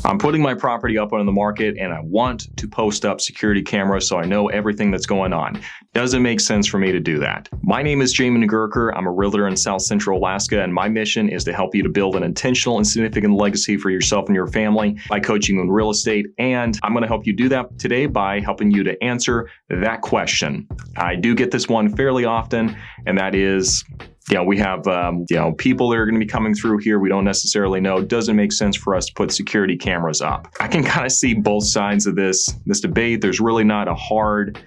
I'm putting my property up on the market and I want to post up security cameras so I know everything that's going on. Doesn't make sense for me to do that. My name is Jamin Goecker. I'm a realtor in South Central Alaska, and my mission is to help you to build an intentional and significant legacy for yourself and your family by coaching you in real estate. And I'm going to help you do that today by helping you to answer that question. I do get this one fairly often, and that is, we have people that are going to be coming through here we don't necessarily know. Doesn't make sense for us to put security cameras up. I can kind of see both sides of this debate. There's really not a hard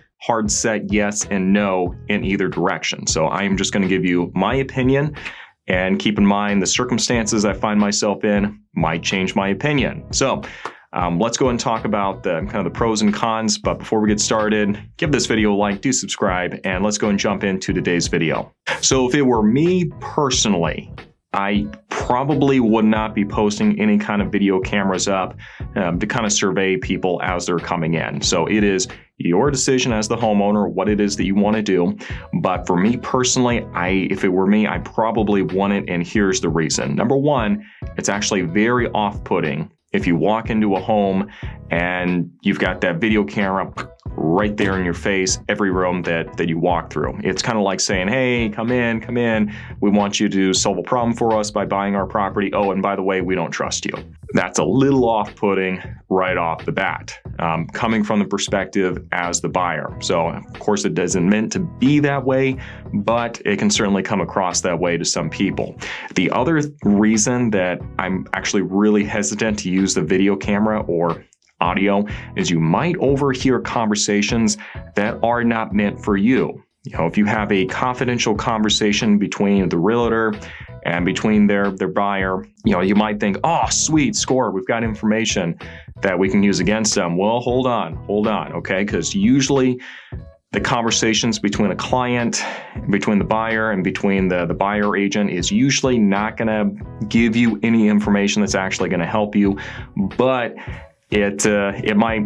set yes and no in either direction. So I am just going to give you my opinion, and keep in mind the circumstances I find myself in might change my opinion. So let's go and talk about the kind of the pros and cons. But before we get started, give this video a like, do subscribe, and let's go and jump into today's video. So if it were me personally, I probably would not be posting any kind of video cameras up to kind of survey people as they're coming in. So it is your decision as the homeowner what it is that you want to do. But for me personally, if it were me, I probably wouldn't, and here's the reason. Number one, it's actually very off-putting if you walk into a home and you've got that video camera right there in your face, every room that you walk through. It's kind of like saying, hey, come in. We want you to solve a problem for us by buying our property. Oh, and by the way, we don't trust you. That's a little off-putting right off the bat, coming from the perspective as the buyer. So of course it isn't meant to be that way, but it can certainly come across that way to some people. The other reason that I'm actually really hesitant to use the video camera or audio is you might overhear conversations that are not meant for you. If you have a confidential conversation between the realtor and between their buyer, you might think, oh, sweet, score, we've got information that we can use against them. Well, hold on, okay? Because usually the conversations between a client, between the buyer, and between the buyer agent is usually not going to give you any information that's actually going to help you, but it might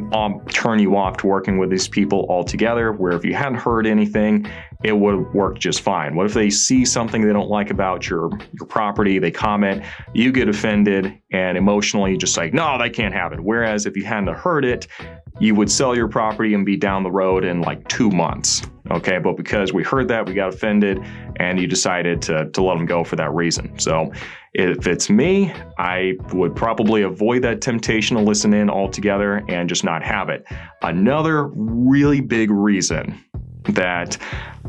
turn you off to working with these people altogether, where if you hadn't heard anything, it would work just fine. What if they see something they don't like about your property, they comment, you get offended, and emotionally just like, no, they can't have it. Whereas if you hadn't heard it, you would sell your property and be down the road in like 2 months. Okay, but because we heard that, we got offended, and you decided to let them go for that reason. So if it's me, I would probably avoid that temptation to listen in altogether and just not have it. Another really big reason that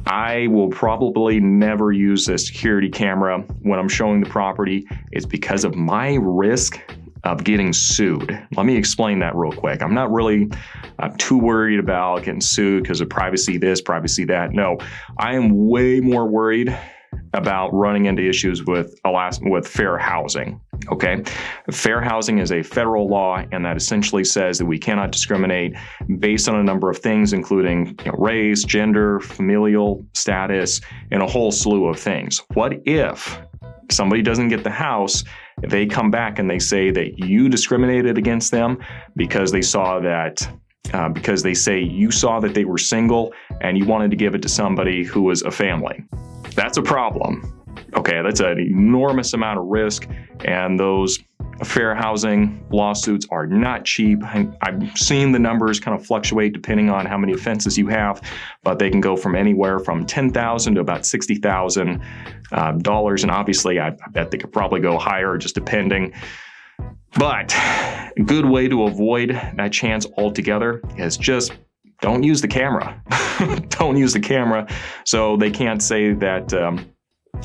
I will probably never use a security camera when I'm showing the property is because of my risk of getting sued. Let me explain that real quick. I'm not really too worried about getting sued because of privacy this, privacy that. No, I am way more worried about running into issues with fair housing. Okay, fair housing is a federal law, and that essentially says that we cannot discriminate based on a number of things, including race, gender, familial status, and a whole slew of things. What if somebody doesn't get the house? They come back and they say that you discriminated against them because they saw that. Because they say you saw that they were single and you wanted to give it to somebody who was a family. That's a problem. Okay, that's an enormous amount of risk, and those fair housing lawsuits are not cheap. I've seen the numbers kind of fluctuate depending on how many offenses you have, but they can go from anywhere from $10,000 to about $60,000, and obviously I bet they could probably go higher just depending. But a good way to avoid that chance altogether is just don't use the camera. Don't use the camera, so they can't say that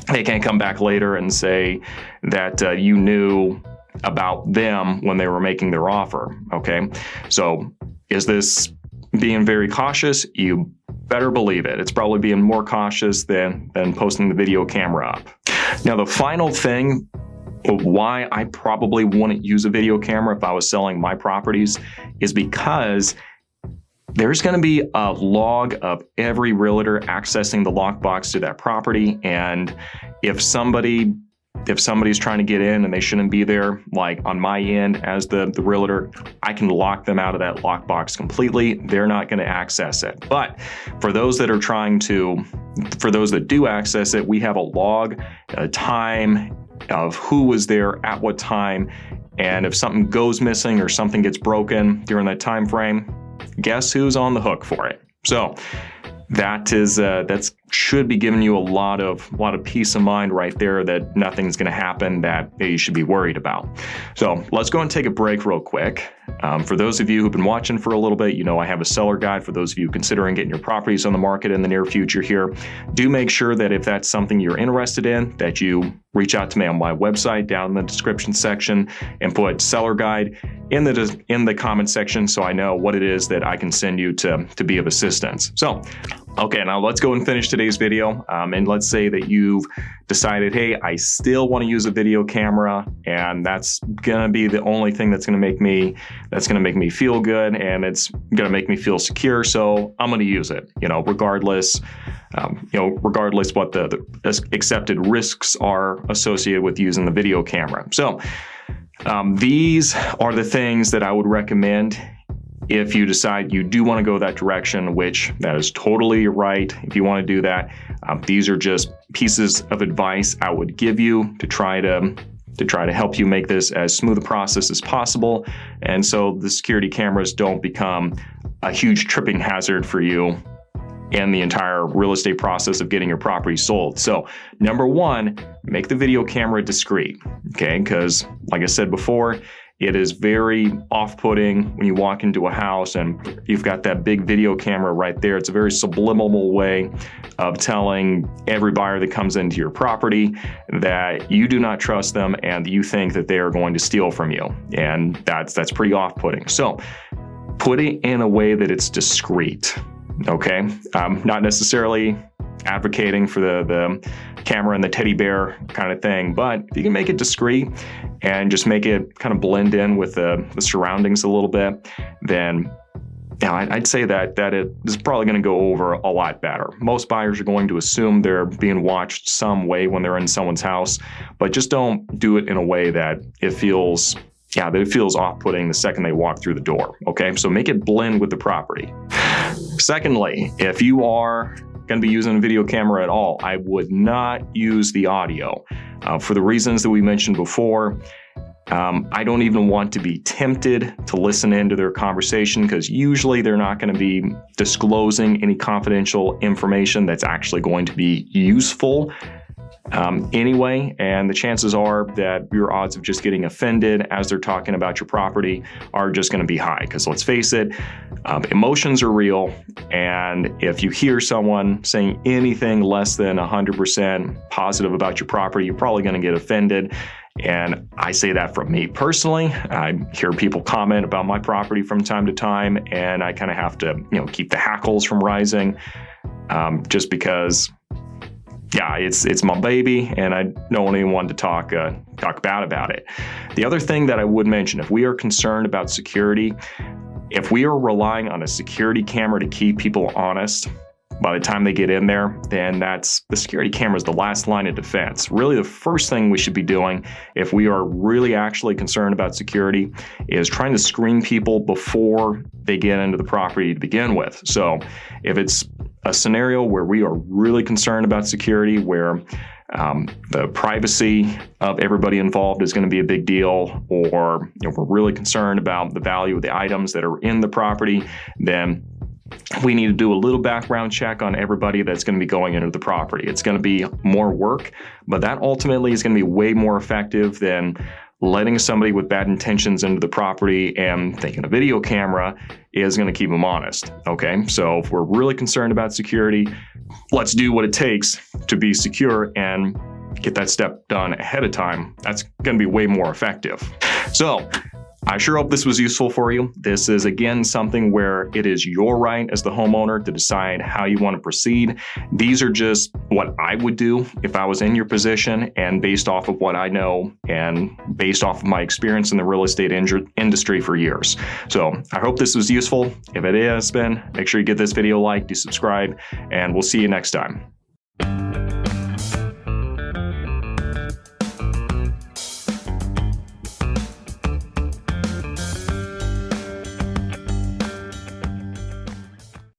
they can't come back later and say that you knew about them when they were making their offer. Okay, so is this being very cautious? You better believe it. It's probably being more cautious than posting the video camera up. Now, the final thing why I probably wouldn't use a video camera if I was selling my properties is because there's going to be a log of every realtor accessing the lockbox to that property. And if somebody's trying to get in and they shouldn't be there, like on my end as the realtor, I can lock them out of that lockbox completely. They're not going to access it. But for those that do access it, we have a log, a time of who was there at what time, And if something goes missing or something gets broken during that time frame, guess who's on the hook for it? So that should be giving you a lot of peace of mind right there that nothing's going to happen that you should be worried about. So let's go and take a break real quick. For those of you who've been watching for a little bit, you know I have a seller guide for those of you considering getting your properties on the market in the near future here. Do make sure that if that's something you're interested in, that you reach out to me on my website down in the description section and put seller guide in the comment section so I know what it is that I can send you to be of assistance. So, okay, now let's go and finish today's video. And let's say that you've decided, hey, I still want to use a video camera, and that's gonna be the only thing that's gonna make me feel good, and it's gonna make me feel secure. So I'm gonna use it, regardless what the accepted risks are associated with using the video camera. So these are the things that I would recommend if you decide you do want to go that direction, which that is totally right. If you want to do that, these are just pieces of advice I would give you to try to help you make this as smooth a process as possible. And so the security cameras don't become a huge tripping hazard for you in the entire real estate process of getting your property sold. So number one, make the video camera discreet, okay? Because like I said before, it is very off-putting when you walk into a house and you've got that big video camera right there. It's a very subliminal way of telling every buyer that comes into your property that you do not trust them and you think that they are going to steal from you. And that's pretty off-putting. So put it in a way that it's discreet, okay? Not necessarily advocating for the camera and the teddy bear kind of thing, but if you can make it discreet and just make it kind of blend in with the surroundings a little bit, then I'd say that it is probably going to go over a lot better. Most buyers are going to assume they're being watched some way when they're in someone's house, but just don't do it in a way that it feels off-putting the second they walk through the door, okay? So make it blend with the property. Secondly, if you are going to be using a video camera at all, I would not use the audio for the reasons that we mentioned before. I don't even want to be tempted to listen into their conversation because usually they're not going to be disclosing any confidential information that's actually going to be useful anyway, and the chances are that your odds of just getting offended as they're talking about your property are just going to be high because let's face it, emotions are real, and if you hear someone saying anything less than 100% positive about your property, you're probably going to get offended. And I say that from me personally. I hear people comment about my property from time to time, and I kind of have to keep the hackles from rising just because it's my baby, and I don't want anyone to talk bad about it. The other thing that I would mention, if we are concerned about security, if we are relying on a security camera to keep people honest, by the time they get in there, then the security camera is the last line of defense. Really, the first thing we should be doing if we are really actually concerned about security is trying to screen people before they get into the property to begin with. So if it's a scenario where we are really concerned about security, where the privacy of everybody involved is going to be a big deal, or we're really concerned about the value of the items that are in the property, then we need to do a little background check on everybody that's going to be going into the property. It's going to be more work, but that ultimately is going to be way more effective than letting somebody with bad intentions into the property and thinking a video camera is going to keep them honest. Okay, so if we're really concerned about security, let's do what it takes to be secure and get that step done ahead of time. That's going to be way more effective. So I sure hope this was useful for you. This is, again, something where it is your right as the homeowner to decide how you want to proceed. These are just what I would do if I was in your position, and based off of what I know and based off of my experience in the real estate industry for years. So I hope this was useful. If it has been, make sure you give this video a like, do subscribe, and we'll see you next time.